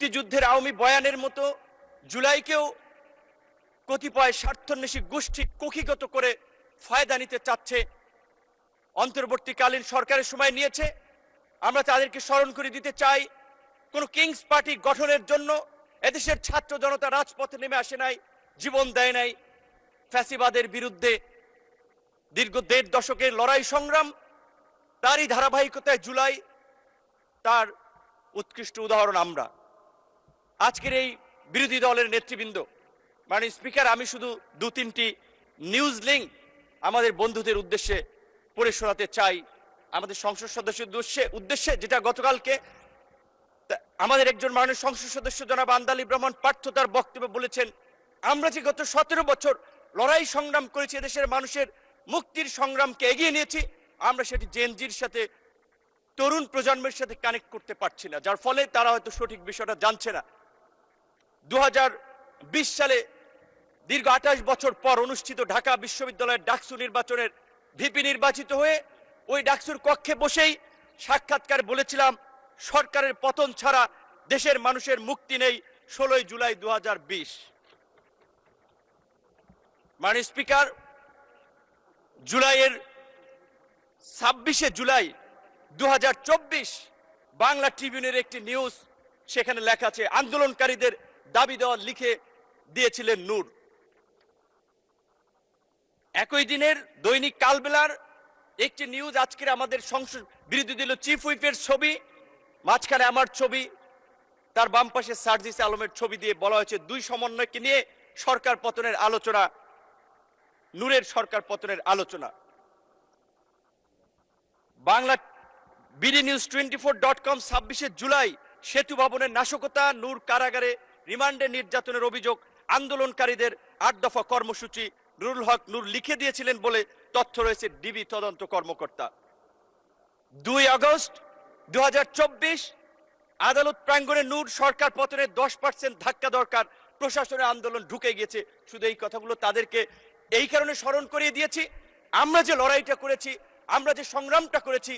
মুক্তিযুদ্ধের আওয়ামী বয়ানের মতো জুলাইকেও কতিপয় স্বার্থান্বেষী গোষ্ঠী কুক্ষিগত করে ফায়দা নিতে চাচ্ছে। অন্তর্বর্তীকালীন সরকারের সময় নিয়েছে, আমরা তাদেরকে স্মরণ করে দিতে চাই, কোন কিংস পার্টি গঠনের জন্য এদেশের ছাত্র জনতা রাজপথে নেমে আসে নাই, জীবন দেয় নাই। ফ্যাসিবাদের বিরুদ্ধে দীর্ঘ ১.৫ দশকের লড়াই সংগ্রাম, তারই ধারাবাহিকতায় জুলাই তার উৎকৃষ্ট উদাহরণ। আমরা আজকের এই বিরোধী দলের নেতৃবৃন্দ, মাননীয় স্পিকার, আমি শুধু ২-৩টি নিউজ লিঙ্ক আমাদের বন্ধুদের উদ্দেশ্যে পড়ে শোনাতে চাই, আমাদের সংসদ সদস্যের উদ্দেশ্যে, যেটা গতকালকে আমাদের একজন মাননীয় সংসদ সদস্য জনাব আন্দাল ইব্রাহিম পার্থ তার বক্তব্যে বলেছেন, আমরা যে গত ১৭ বছর লড়াই সংগ্রাম করেছি, দেশের মানুষের মুক্তির সংগ্রামকে এগিয়ে নিয়েছি, আমরা সেটি জেনজির সাথে, তরুণ প্রজন্মের সাথে কানেক্ট করতে পারছি না, যার ফলে তারা হয়তো সঠিক বিষয়টা জানছে না। ২০২০ সালে দীর্ঘ ২৮ বছর পর অনুষ্ঠিত ঢাকা বিশ্ববিদ্যালয়ের ডাকসু নির্বাচনের ভিপি নির্বাচিত হয়ে ওই ডাকসুর কক্ষে বসেই সাক্ষাৎকার বলেছিলাম, সরকারের পতন ছাড়া দেশের মানুষের মুক্তি নেই। ১৬ জুলাই ২০২০। মাননীয় স্পিকার, জুলাইয়ের ২৬শে জুলাই ২০২৪ বাংলা ট্রিবিউনের একটি নিউজ, সেখানে লেখা আছে, আন্দোলনকারীদের দাবি দেওয়া লিখে দিয়েছিলেন নূর। একই দিনের দৈনিক কালবেলার একটি নিউজ, আজকের আমাদের সংসদ বিরোধী দল চিফ হুইপের ছবি, মাঝখানে আমার ছবি, তার বাম পাশে সার্জিস আলমের ছবি দিয়ে বলা হয়েছে, দুই সমন্বয়কে নিয়ে সরকার পতনের আলোচনা, নূরের সরকার পতনের আলোচনা। বাংলা বিডি নিউজ 24.com ২৬শে জুলাই, সেতু ভবনের নাশকতা, নূর কারাগারে রিমান্ডে নির্যাতনের অভিযোগ, আন্দোলনকারীদের ৮ দফা কর্মসূচি নুরুল হক নূর লিখে দিয়েছিলেন বলে তথ্য রয়েছে ডিবি তদন্ত কর্মকর্তা। ২ আগস্ট ২০২৪ আদালত প্রাঙ্গণে নূর, সরকার পতনের 10% ধাক্কা দরকার, প্রশাসনের আন্দোলন ঢুকে গিয়েছে। শুধু এই কথাগুলো তাদেরকে এই কারণে স্মরণ করিয়ে দিয়েছি, আমরা যে লড়াইটা করেছি, আমরা যে সংগ্রামটা করেছি,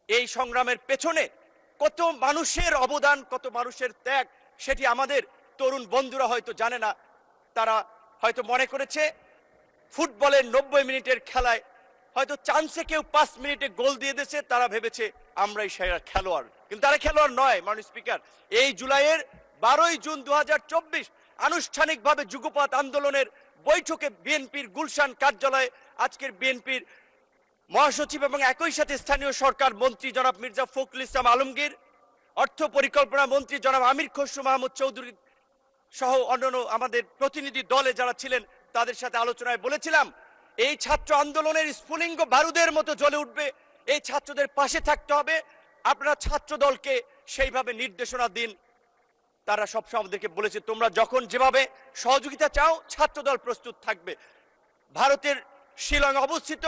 এই সংগ্রামের পেছনে কত মানুষের অবদান, কত মানুষের ত্যাগ, সেটি আমাদের তরুণ বন্ধুরা হয়তো জানে না। তারা হয়তো মনে করেছে ফুটবলের ৯০ মিনিটের খেলায় হয়তো চান্সে কেউ ৫ মিনিটে গোল দিয়ে দিয়েছে, তারা ভেবেছে আমরাই সেরা খেলোয়াড়, কিন্তু তারা খেলোয়াড় নয়। মাননীয় স্পিকার, এই জুলাইয়ের ১২ই জুন ২০২৪ আনুষ্ঠানিকভাবে যুগপৎ আন্দোলনের বৈঠকে বিএনপির গুলশান কার্যালয়ে আজকের বিএনপির মহাসচিব এবং একই সাথে স্থানীয় সরকার মন্ত্রী জনাব মির্জা ফখরুল ইসলাম আলমগীর, অর্থ পরিকল্পনা মন্ত্রী জনাব আমির খসরু মাহমুদ চৌধুরী সহ অন্যান্য আমাদের প্রতিনিধি দলে যারা ছিলেন, তাদের সাথে আলোচনায় বলেছিলাম, এই ছাত্র আন্দোলনের স্ফুলিঙ্গ বারুদের মতো জ্বলে উঠবে, এই ছাত্রদের পাশে থাকতে হবে, আপনারা ছাত্র দলকে সেইভাবে নির্দেশনা দিন। তারা সবসময় আমাদেরকে বলেছে, তোমরা যখন যেভাবে সহযোগিতা চাও, ছাত্র দল প্রস্তুত থাকবে। ভারতের শিলং অবস্থিত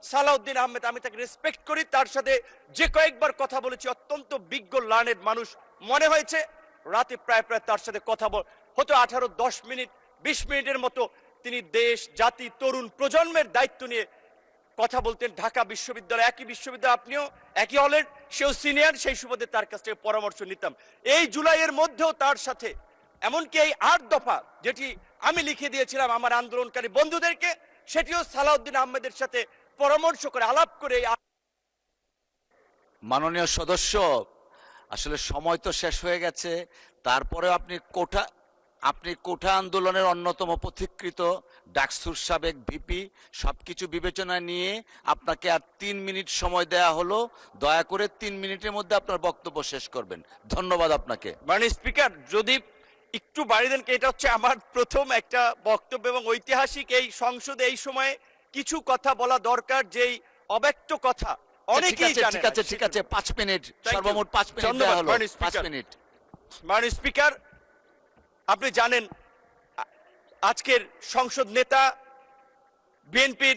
সালাউদ্দিন আহমেদ, আমি তাকে রেসপেক্ট করি, তার সাথে যে কয়েকবার কথা বলেছি, অত্যন্ত বিজ্ঞ লার্নেড মানুষ মনে হয়েছে। রাতে প্রায় তার সাথে কথা হতো ১৮-১০ মিনিট ২০ মিনিটের মতো। তিনি দেশ, জাতি, তরুণ প্রজন্মের দায়িত্ব নিয়ে কথা বলতেন। ঢাকা বিশ্ববিদ্যালয়, একই বিশ্ববিদ্যালয়, আপনিও একই হলের, সেও সিনিয়র, সেই সুবাদে তার কাছ থেকে পরামর্শ নিতাম। এই জুলাইয়ের মধ্যেও তার সাথে, এমনকি এই ৮ দফা যেটি আমি লিখে দিয়েছিলাম আমার আন্দোলনকারী বন্ধুদেরকে, সেটিও সালাউদ্দিন আহমেদের সাথে পরামর্শ করে, আলাপ করে। মাননীয় সদস্য, আসলে সময় তো শেষ হয়ে গেছে, তারপরে আপনি কোঠা আন্দোলনের অন্যতম পথিকৃত, ডাকসুর সাবেক ভিপি, সবকিছু বিবেচনায় নিয়ে আপনাকে আর ৩ মিনিট সময় দেয়া হলো। দয়া করে ৩ মিনিটের মধ্যে আপনার বক্তব্য শেষ করবেন। ধন্যবাদ আপনাকে। মাননীয় স্পিকার, যদি একটু বাড়িয়ে দেন, এটা হচ্ছে আমার প্রথম একটা বক্তব্য এবং ঐতিহাসিক এই সংসদে এই সময়ে কিছু কথা বলা দরকার, যেই অব্যক্ত কথা অনেকেই জানে। ঠিক আছে ৫ মিনিট, সর্বমোট ৫ মিনিট দেয়া হলো। ৫ মিনিট। মাননীয় স্পিকার, আপনি জানেন আজকের সংসদ নেতা বিএনপির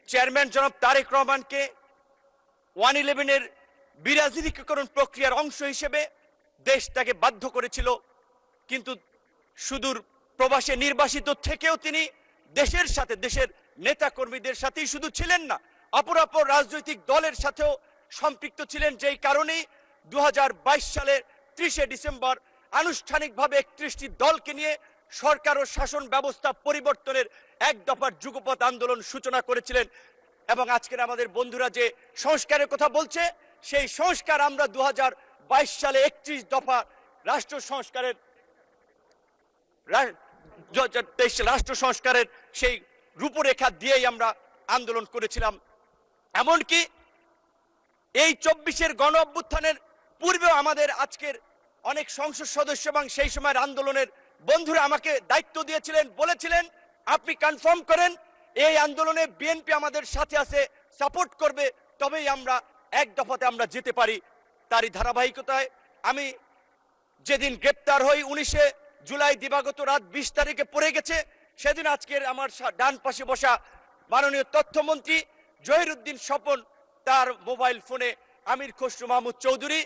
চেয়ারম্যান জনাব তারেক রহমানকে 111-এর বিরাজনীতিকরণ প্রক্রিয়ার অংশ হিসেবে দেশ তাকে বাধ্য করেছিল, কিন্তু সুদূর প্রবাসে নির্বাসিত থেকেও তিনি দেশের সাথে, দেশের নেতা কর্মীদের সাথেই শুধু ছিলেন না, অপরাপর রাজনৈতিক দলের সাথেও সম্পৃক্ত ছিলেন। যেই কারণেই 2022 সালের 30শে ডিসেম্বর আনুষ্ঠানিকভাবে 31টি দলকে নিয়ে সরকার ও শাসন ব্যবস্থা পরিবর্তনের এক দফার যুগপৎ আন্দোলন সূচনা করেছিলেন। এবং আজকের আমাদের বন্ধুরা যে সংস্কারের কথা বলছে, সেই সংস্কার আমরা 2022 সালে 31 দফা রাষ্ট্র সংস্কারের রাষ্ট্র সংস্কারের সেই রূপরেখা দিয়েই আমরা আন্দোলন করেছিলাম। এমনকি এই 24-এর গণ অভ্যুত্থানের পূর্বেও আমাদের আজকের অনেক সংসদ সদস্য এবং সেই সময়ের আন্দোলনের বন্ধুরা আমাকে দায়িত্ব দিয়েছিলেন, বলেছিলেন আপনি কনফার্ম করেন এই আন্দোলনে বিএনপি আমাদের সাথে আছে, সাপোর্ট করবে, তবেই আমরা এক দফাতে আমরা যেতে পারি। তারই ধারাবাহিকতায় আমি যেদিন গ্রেপ্তার হই 19 জুলাই দিবাগত রাত 20 তারিখে পড়ে গেছে, সেদিন আজকের আমার ডান পাশে বসা মাননীয় তথ্যমন্ত্রী জহিরুদ্দিন স্বপন তার মোবাইল ফোনে আমির খসরু মাহমুদ চৌধুরী,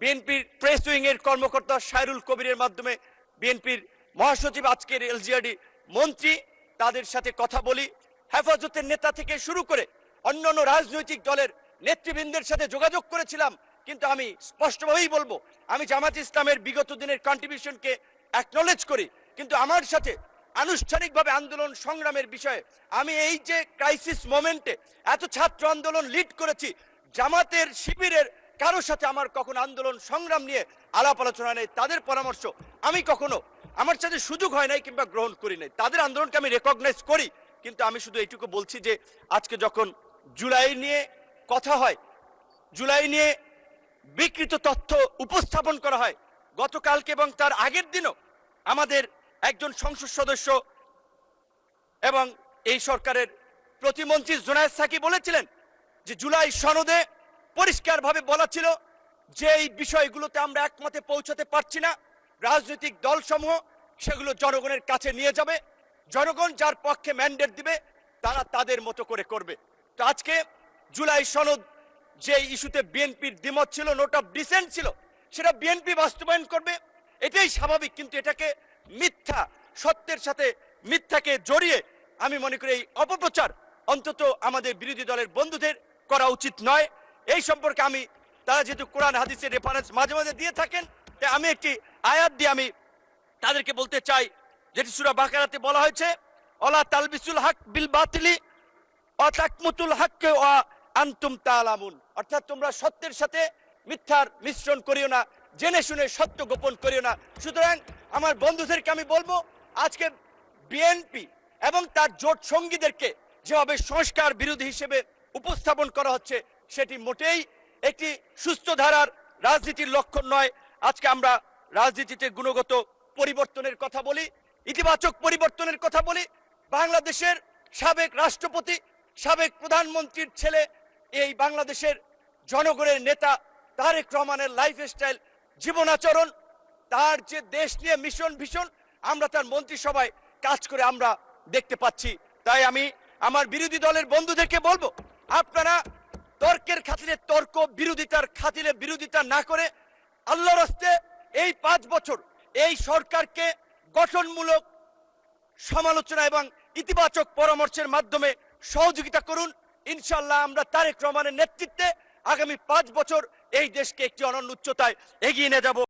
বিএনপির প্রেস উইং এর কর্মকর্তা সাইরুল কবিরের মাধ্যমে বিএনপির মহাসচিব আজকের এলজিআরডি মন্ত্রী, তাদের সাথে কথা বলি। হেফাজতের নেতা থেকে শুরু করে অন্যান্য রাজনৈতিক দলের নেতৃবৃন্দের সাথে যোগাযোগ করেছিলাম। কিন্তু আমি স্পষ্টভাবেই বলবো, আমি জামাত ইসলামের বিগত দিনের কন্ট্রিবিউশনকে অ্যাকনলেজ করি, কিন্তু আমার সাথে আনুষ্ঠানিকভাবে আন্দোলন সংগ্রামের বিষয়ে আমি এই যে ক্রাইসিস মোমেন্টে এত ছাত্র আন্দোলন লিড করেছি, জামাতের শিবিরের কারোর সাথে আমার কখনো আন্দোলন সংগ্রাম নিয়ে আলাপ আলোচনা নেই। তাদের পরামর্শ আমি কখনো আমার সাথে সুযোগ হয় নাই কিংবা গ্রহণ করি নাই। তাদের আন্দোলনকে আমি রেকগনাইজ করি, কিন্তু আমি শুধু এইটুকু বলছি যে আজকে যখন জুলাই নিয়ে কথা হয়, জুলাই নিয়ে বিকৃত তথ্য উপস্থাপন করা হয়, গতকালকে এবং তার আগের দিনও আমাদের একজন সংসদ সদস্য এবং এই সরকারের প্রতিমন্ত্রী জুনায়েদ সাকি বলেছিলেন যে জুলাই সনদে পরিষ্কারভাবে বলা ছিল যে এই বিষয়গুলোতে আমরা একমতে পৌঁছাতে পারছি না, রাজনৈতিক দলসমূহ সেগুলো জনগণের কাছে নিয়ে যাবে, জনগণ যার পক্ষে ম্যান্ডেট দিবে তারা তাদের মতো করে করবে। তো আজকে জুলাই সনদ যে ইস্যুতে বিএনপির দ্বিমত ছিল, নোট অফ ডিসেন্ট ছিল, সেটা বিএনপি বাস্তবায়ন করবে, এটাই স্বাভাবিক। কিন্তু এটাকে মিথ্যা, সত্যের সাথে মিথ্যাকে জড়িয়ে আমি মনে করি এই অপপ্রচার অন্তত আমাদের বিরোধী দলের বন্ধুদের করা উচিত নয়। এই সম্পর্কে আমি, তারা যেহেতু কোরআন হাদিসের রেফারেন্স মাঝে মাঝে দিয়ে থাকেন, তাই আমি একটি আয়াত দিয়ে আমি তাদেরকে বলতে চাই, যেটি সূরা বাকারাতে বলা হয়েছে, ওয়ালা তালবিসুল হক বিল বাতিলি ওয়া তাকমুতুল হককে ওয়া আনতুম তাআলামুন, অর্থাৎ তোমরা সত্যের সাথে মিথ্যার মিশ্রণ করিও না, জেনে শুনে সত্য গোপন করিও না। সুতরাং আমার বন্ধুদেরকে আমি বলবো, আজকে বিএনপি এবং তার জোট সঙ্গীদেরকে যেভাবে সংস্কার বিরোধী হিসেবে উপস্থাপন করা হচ্ছে, সেটি মোটেই একটি সুস্থ ধারার রাজনীতির লক্ষণ নয়। আজকে আমরা রাজনীতিতে গুণগত পরিবর্তনের কথা বলি, ইতিবাচক পরিবর্তনের কথা বলি। বাংলাদেশের সাবেক রাষ্ট্রপতি, সাবেক প্রধানমন্ত্রীর ছেলে, এই বাংলাদেশের জনগণের নেতা তারেক রহমানের লাইফস্টাইল, জীবনাচরণ, তার যে দেশ নিয়ে মিশন ভীষণ, আমরা তার মন্ত্রিসভায় কাজ করে আমরা দেখতে পাচ্ছি। তাই আমি আমার বিরোধী দলের বন্ধুদেরকে বলবো, আপনারা তর্কের খাতিরে তর্ক, বিরোধিতার খাতিরে বিরোধিতা না করে আল্লাহর রাস্তে এই 5 বছর এই সরকারকে গঠনমূলক সমালোচনা এবং ইতিবাচক পরামর্শের মাধ্যমে সহযোগিতা করুন। ইনশাআল্লাহ আমরা তারেক রহমানের নেতৃত্বে আগামী 5 বছর এই দেশকে একটি অনন্য উচ্চতায় এগিয়ে নিয়ে যাব।